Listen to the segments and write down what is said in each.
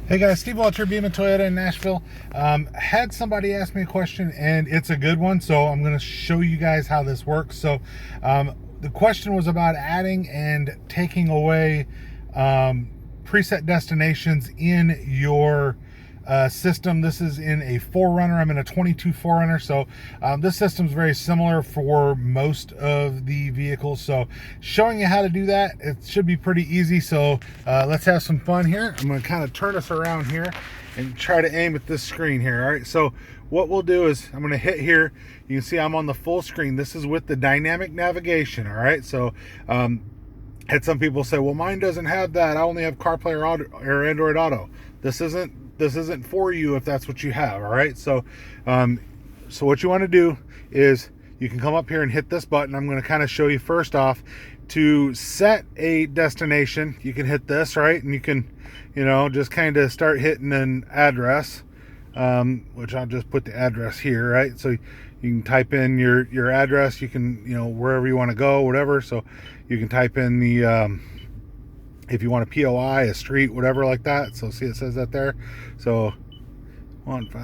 Hey guys, Steve Walter, Beaman Toyota in Nashville. Had somebody ask me a question, and it's a good one, so I'm going to show you guys how this works. So, the question was about adding and taking away preset destinations in your system. This is in a 4Runner. I'm in a 22 4Runner, so this system's very similar for most of the vehicles. So showing you how to do that, it should be pretty easy. So let's have some fun here. I'm going to kind of turn us around here and try to aim at this screen here. All right, so what we'll do is I'm going to hit here. You can see I'm on the full screen. This is with the dynamic navigation. All right, so had some people say, well, mine doesn't have that. I only have CarPlay or Android Auto. This isn't for you if that's what you have. All right, so what you want to do is you can come up here and hit this button. I'm going to kind of show you first off to set a destination. You can hit this, right, and you can just kind of start hitting an address, which I'll just put the address here, right? So you can type in your address. You can wherever you want to go, whatever. So you can type in the if you want a POI, a street, whatever like that. So see, it says that there. So 15.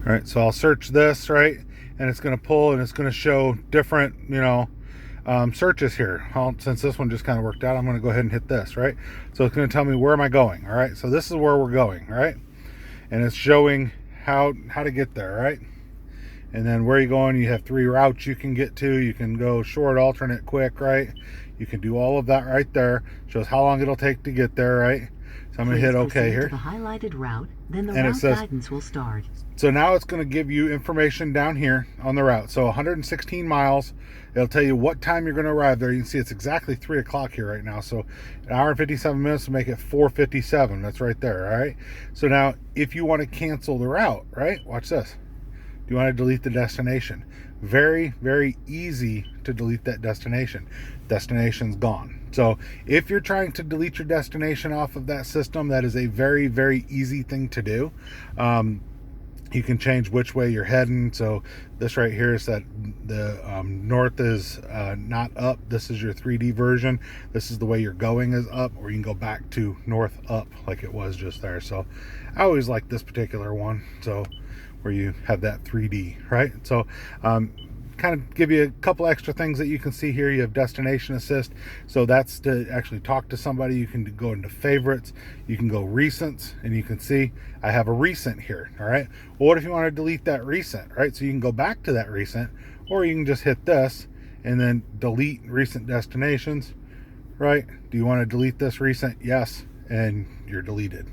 All right, so I'll search this, right, and it's going to pull and it's going to show different searches here. Well, since this one just kind of worked out, I'm going to go ahead and hit this, right? So it's going to tell me where am I going. All right, so this is where we're going, all right, and it's showing how to get there, right? And then where you're going, you have 3 routes you can get to. You can go short, alternate, quick, right? You can do all of that right there. Shows how long it'll take to get there, right? So I'm going to hit OK here. To the highlighted route, then the route guidance will start. So now it's going to give you information down here on the route. So 116 miles. It'll tell you what time you're going to arrive there. You can see it's exactly 3 o'clock here right now. So an hour and 57 minutes to make it 4:57. That's right there, all right? So now if you want to cancel the route, right? Watch this. Do you want to delete the destination? Very, very easy to delete that destination. Destination's gone. So if you're trying to delete your destination off of that system, that is a very, very easy thing to do. You can change which way you're heading. So this right here is that the north is not up. This is your 3D version. This is the way you're going is up, or you can go back to north up like it was just there. So I always like this particular one. So where you have that 3D, right? So kind of give you a couple extra things that you can see here. You have destination assist, so that's to actually talk to somebody. You can go into favorites, you can go recents, and you can see I have a recent here. All right, well, what if you want to delete that recent, right? So you can go back to that recent, or you can just hit this and then delete recent destinations, right? Do you want to delete this recent? Yes, and you're deleted.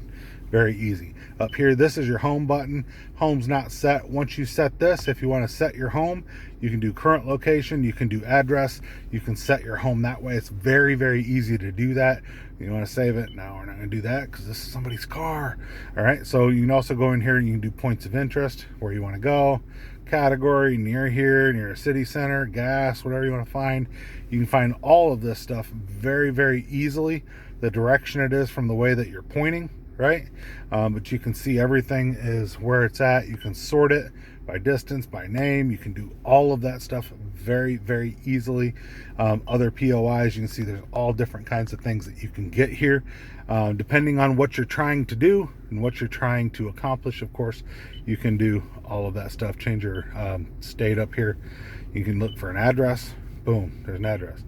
Very easy. Up here, this is your home button. Home's not set. Once you set this, if you want to set your home, you can do current location, you can do address, you can set your home that way. It's very, very easy to do that. You want to save it? No, we're not going to do that because this is somebody's car. All right, so you can also go in here and you can do points of interest, where you want to go, category, near here, near a city center, gas, whatever you want to find. You can find all of this stuff very, very easily. The direction it is from the way that you're pointing, right? But you can see everything is where it's at. You can sort it by distance, by name. You can do all of that stuff very, very easily. Other POIs, you can see there's all different kinds of things that you can get here, depending on what you're trying to do and what you're trying to accomplish. Of course, you can do all of that stuff. Change your state up here. You can look for an address. Boom, there's an address,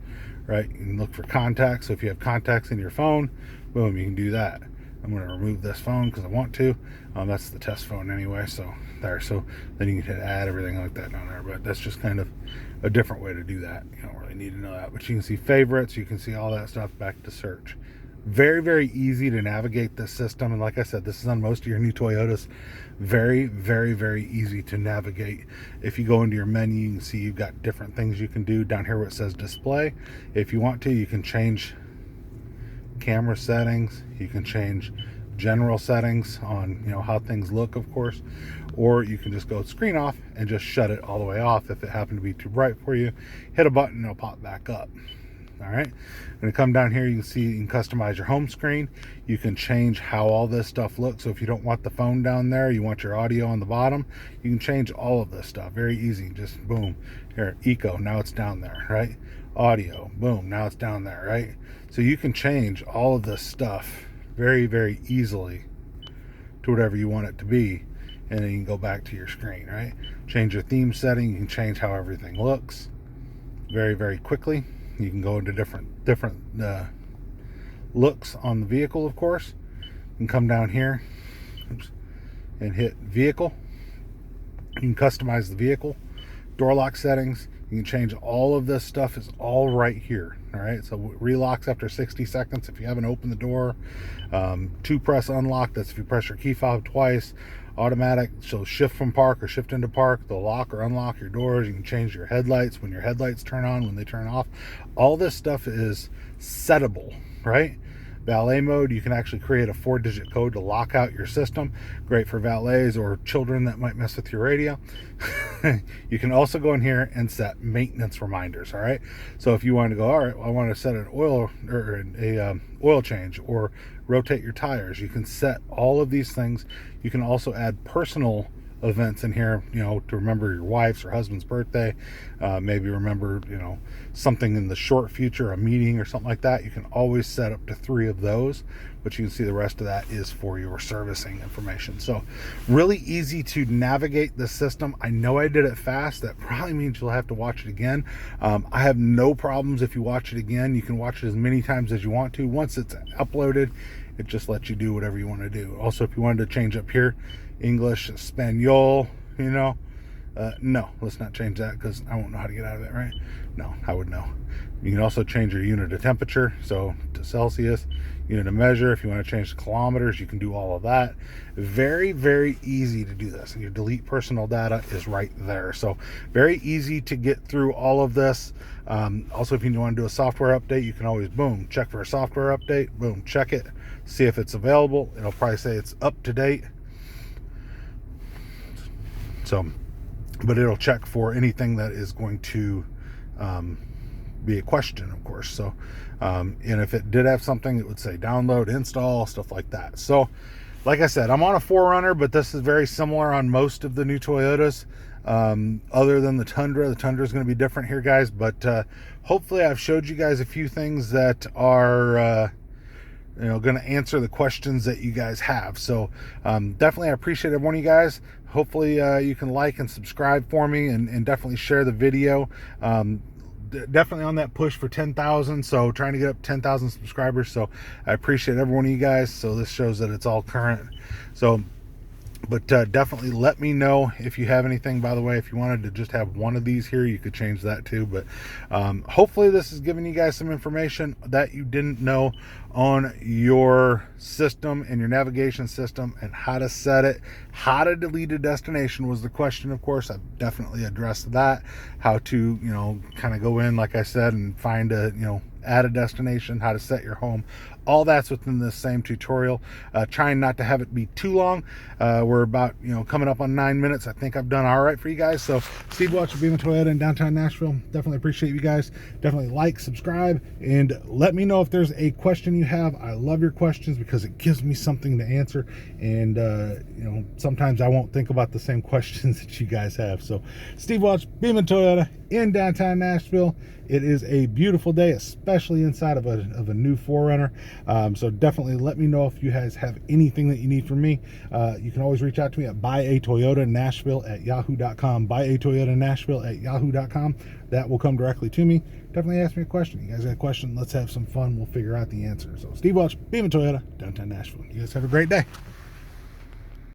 right? You can look for contacts. So if you have contacts in your phone, boom, you can do that. I'm going to remove this phone because I want to. That's the test phone anyway, so there. So then you can hit add, everything like that down there. But that's just kind of a different way to do that. You don't really need to know that. But you can see favorites. You can see all that stuff back to search. Very, very easy to navigate this system. And like I said, this is on most of your new Toyotas. Very, very, very easy to navigate. If you go into your menu, you can see you've got different things you can do. Down here where it says display, if you want to, you can change camera settings. You can change general settings on how things look, of course, or you can just go screen off and just shut it all the way off if it happened to be too bright for you. Hit a button and it'll pop back up. All right, going to come down here. You can see you can customize your home screen. You can change how all this stuff looks. So if you don't want the phone down there, you want your audio on the bottom, you can change all of this stuff. Very easy. Just boom. Here, eco, now it's down there, right? Audio, boom, now it's down there, right? So you can change all of this stuff very, very easily to whatever you want it to be. And then you can go back to your screen, right? Change your theme setting. You can change how everything looks very, very quickly. You can go into different looks on the vehicle, of course. You can come down here and hit vehicle. You can customize the vehicle. Door lock settings. You can change all of this stuff is all right here. All right, so relocks after 60 seconds if you haven't opened the door. 2-press unlock, that's if you press your key fob twice. Automatic, so shift from park or shift into park. They'll lock or unlock your doors. You can change your headlights, when your headlights turn on, when they turn off. All this stuff is settable, right? Valet mode, you can actually create a 4-digit code to lock out your system. Great for valets or children that might mess with your radio. You can also go in here and set maintenance reminders. All right, so if you want to go, all right, well, I want to set an oil or a oil change or rotate your tires, you can set all of these things. You can also add personal events in here, you know, to remember your wife's or husband's birthday, maybe remember, you know, something in the short future, a meeting or something like that. You can always set up to 3 of those, but you can see the rest of that is for your servicing information. So really easy to navigate the system. I know I did it fast. That probably means you'll have to watch it again. I have no problems if you watch it again. You can watch it as many times as you want to. Once it's uploaded, it just lets you do whatever you want to do. Also, if you wanted to change up here, English, Espanol, you know, no, let's not change that because I won't know how to get out of it, right? No, I would know. You can also change your unit of temperature, so to Celsius, unit of measure. If you want to change the kilometers, you can do all of that. Very, very easy to do this. And your delete personal data is right there. So very easy to get through all of this. Also, if you want to do a software update, you can always, boom, check for a software update, boom, check it, see if it's available. It'll probably say it's up to date. So, but it'll check for anything that is going to be a question, of course. So, and if it did have something, it would say download, install, stuff like that. So, like I said, I'm on a 4Runner, but this is very similar on most of the new Toyotas. Other than the Tundra. The Tundra is going to be different here, guys. But hopefully, I've showed you guys a few things that are going to answer the questions that you guys have. So definitely I appreciate every one of you guys. Hopefully you can like and subscribe for me, and definitely share the video. Definitely on that push for 10,000, so trying to get up 10,000 subscribers. So I appreciate every one of you guys. So this shows that it's all current. So but definitely let me know if you have anything. By the way, if you wanted to just have one of these here, you could change that too. But hopefully this is giving you guys some information that you didn't know on your system and your navigation system, and how to set it. How to delete a destination was the question, of course. I've definitely addressed that. How to, kind of go in, like I said, and find a, add a destination, how to set your home. All that's within the same tutorial. Trying not to have it be too long. We're about, coming up on 9 minutes. I think I've done all right for you guys. So Steve Welch of Beaman Toyota in downtown Nashville. Definitely appreciate you guys. Definitely like, subscribe, and let me know if there's a question you have. I love your questions because it gives me something to answer. And, sometimes I won't think about the same questions that you guys have. So Steve Welch, Beaman Toyota in downtown Nashville. It is a beautiful day, especially inside of a new 4Runner. So definitely let me know if you guys have anything that you need from me. You can always reach out to me at buyatoyotanashville@yahoo.com. buyatoyotanashville@yahoo.com. That will come directly to me. Definitely ask me a question. You guys got a question? Let's have some fun. We'll figure out the answer. So Steve Welch, Beaman Toyota, downtown Nashville. You guys have a great day.